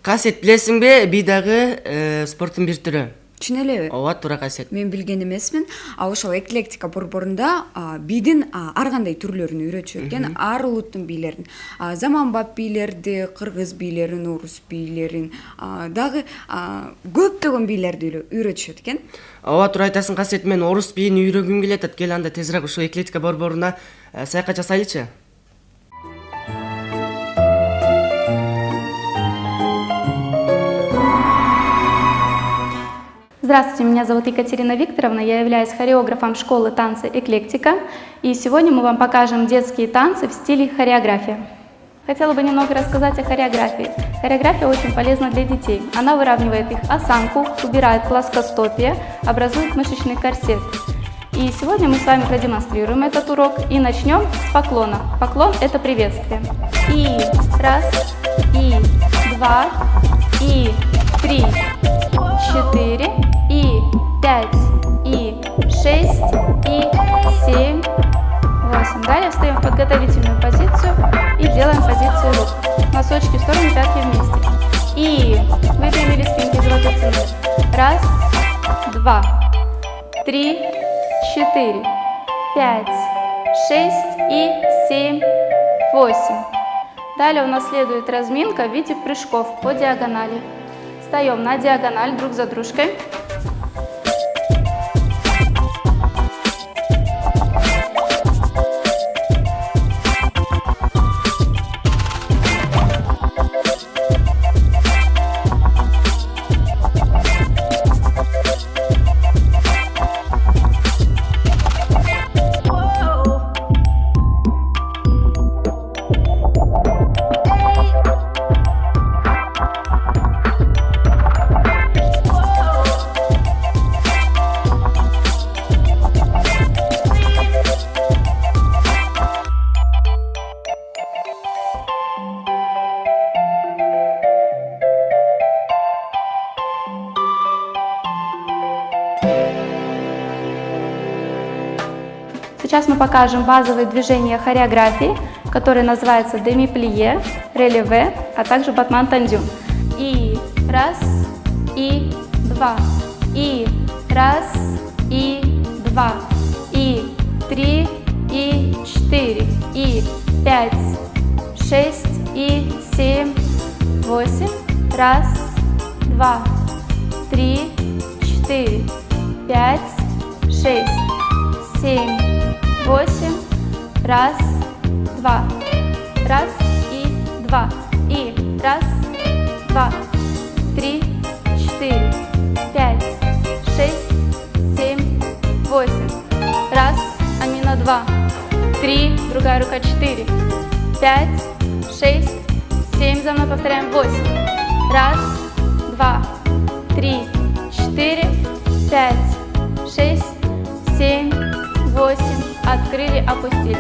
Касет, билесиңби, би дагы спорттун бир түрү. Түшүнө элеби? Ооба, туура касет. Мен билген эмесмин. Ошол эклектика борборунда бидин ар кандай түрлөрүн үйрөтүшөт экен, ар улуттун бийлерин. Заманбап бийлерди, кыргыз бийлерин, орус бийлерин, дагы көптөгөн бийлерди үйрөтүшөт экен. Ооба, туура айтасың касет, мен орус биин үйрөнгүм келет. Кел анда тезирээк ушул эклектика борборуна саякат жасайлычы. Здравствуйте, меня зовут Екатерина Викторовна, я являюсь хореографом школы танца «Эклектика», и сегодня мы вам покажем детские танцы в стиле хореография. Хотела бы немного рассказать о хореографии. Хореография очень полезна для детей. Она выравнивает их осанку, убирает плоскостопие, образует мышечный корсет. И сегодня мы с вами продемонстрируем этот урок и начнем с поклона. Поклон – это приветствие. И раз, и два, и три, 4, и 5, и 6, и 7, 8. Далее встаем в подготовительную позицию и делаем позицию рук. Носочки в сторону, пятки вместе. И выпрямили спинки, животы втянули. Раз, два, 3, 4, 5, 6 и 7, 8. Далее у нас следует разминка в виде прыжков по диагонали. Встаем на диагональ друг за дружкой. Сейчас мы покажем базовые движения хореографии, которые называются деми-плие, релеве, а также батман-тандю. И раз, и два, и раз, и два, и 3, и 4, и 5, 6, и 7, 8, раз, два, 3, 4, 5, 6, 7, 8, раз, два, раз и два, и раз, два, 3, 4, 5, 6, 7, 8, раз, амина 2, 3, другая рука 4, 5, 6, 7, за мной повторяем 8, раз, два, 3, 4, 5, 6, 7, 8, открыли, опустили.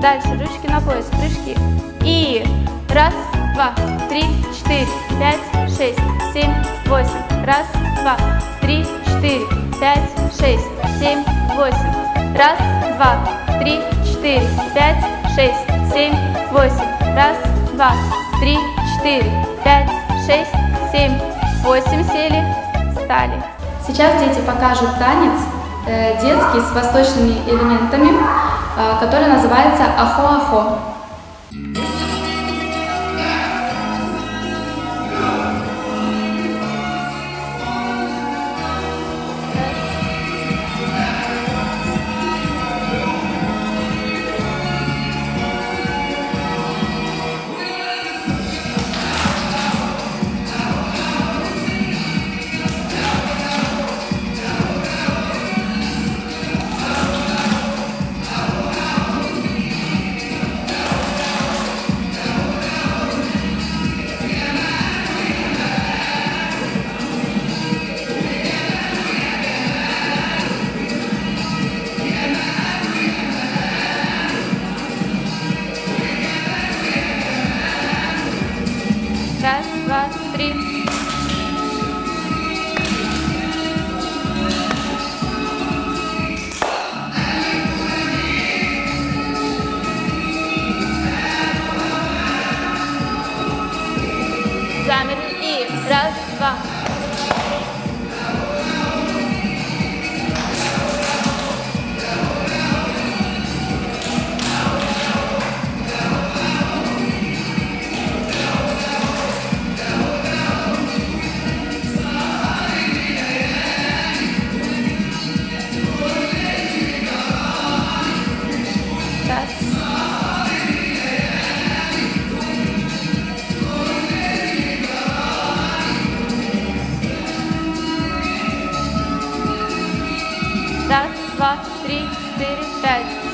Дальше ручки на пояс, прыжки. И раз, два, 3, 4, 5, 6, 7, 8. Раз, два, 3, 4, 5, 6, 7, 8. Раз, два, 3, 4, 5, 6, 7, 8. Раз, два, 3, 4, 5, 6, 7, 8. Сели, встали. Сейчас дети покажут танец детский с восточными элементами, который называется ахо-ахо.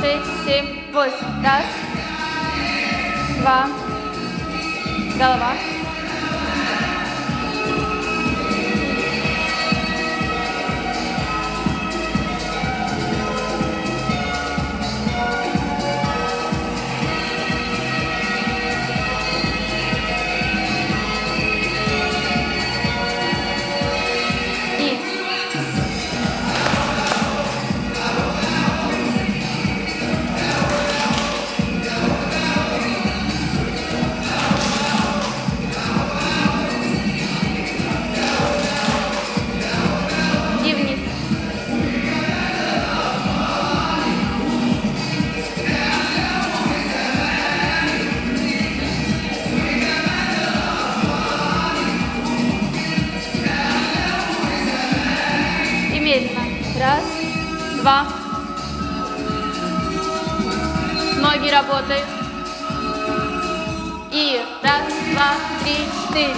6, 7, 8. Раз, два. Голова. Раз, два. Ноги работают. И раз, два, три, 4.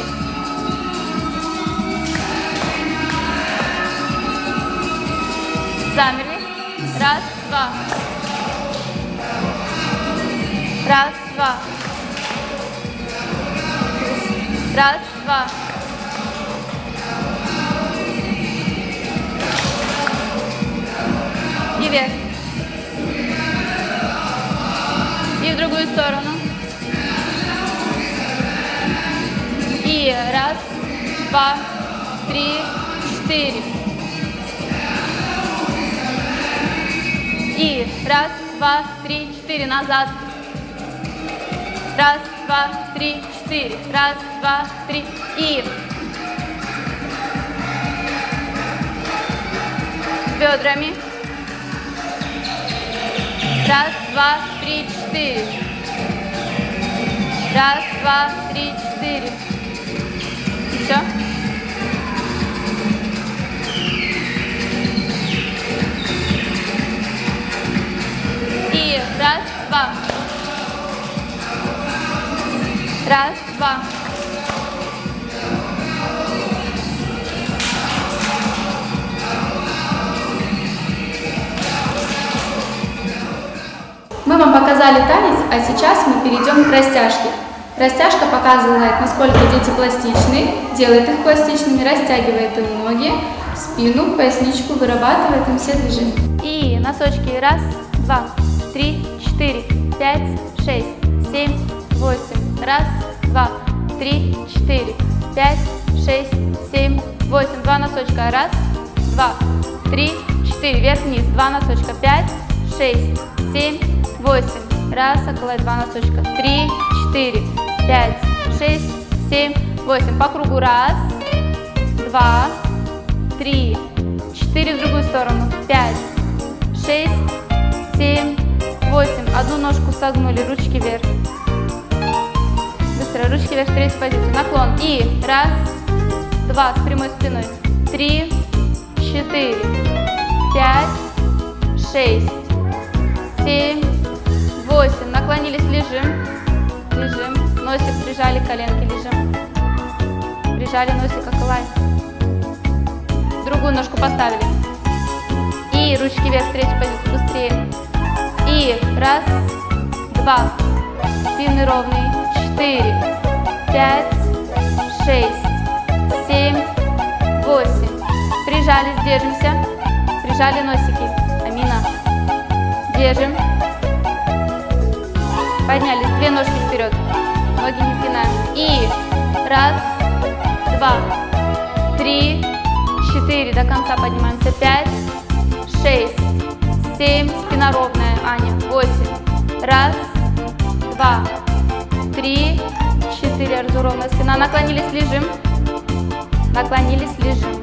Замерли. Раз, два. Раз, два. Раз, два. И вверх. И в другую сторону. И раз, два, три, 4. И раз, два, три, 4. Назад. Раз, два, три, 4. Раз, два, три. И с бедрами. Раз, два, три, 4. Раз, два, три, 4. Еще. И раз, два. Раз, два. Мы вам показали танец, а сейчас мы перейдем к растяжке. Растяжка показывает, насколько дети пластичны, делает их пластичными, растягивает им ноги, спину, поясничку, вырабатывает им все движения. И носочки. Раз, два, три, 4, 5, 6, 7, 8. Раз, два, три, 4, 5, 6, 7, 8. Два носочка. Раз, два, три, 4. Вверх-вниз. Два носочка. 5, 6, 7, 8. Раз, около два носочка. 3, 4, 5, 6, 7, 8. По кругу. Раз, два, 3, 4. В другую сторону. 5, 6, 7, 8. Одну ножку согнули. Ручки вверх. Быстро. Ручки вверх. Третью позицию. Наклон. И раз, два. С прямой спиной. 3, 4, 5, 6, 7, 8. Наклонились, лежим. Лежим. Носик прижали, коленки, лежим. Прижали носик, около. Другую ножку поставили. И ручки вверх, третью позицию, быстрее. И раз, два. Спины ровные. 4, 5, 6, 7, 8. Прижались, держимся. Прижали носики. Амина. Держим. Поднялись. Две ножки вперед. Ноги не сгинаем. И раз, два, 3, 4. До конца поднимаемся. 5, 6, 7. Спина ровная. Аня. 8. Раз, два, 3, 4. Арзу ровная спина. Наклонились, лежим. Наклонились, лежим.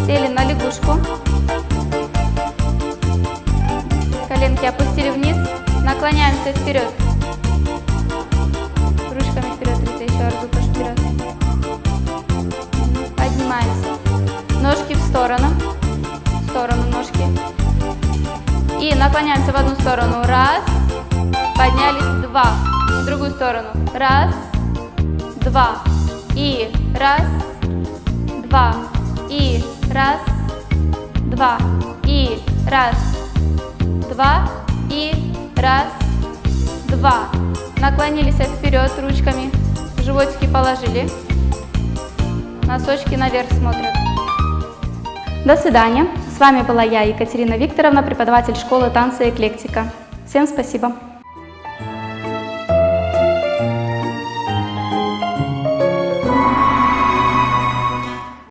Сели на лягушку. Коленки опустили вниз. Наклоняемся вперед. Ручками вперед. Рита, еще арзу тоже вперед. Поднимаемся. Ножки в сторону. В сторону ножки. И наклоняемся в одну сторону. Раз. Поднялись. Два. В другую сторону. Раз. Два. И раз. Два. И раз. Два. И раз. 2 и раз, 2. Наклонились вперед ручками, животики положили, носочки наверх смотрят. До свидания. С вами была я, Екатерина Викторовна, преподаватель школы танца «Эклектика». Всем спасибо.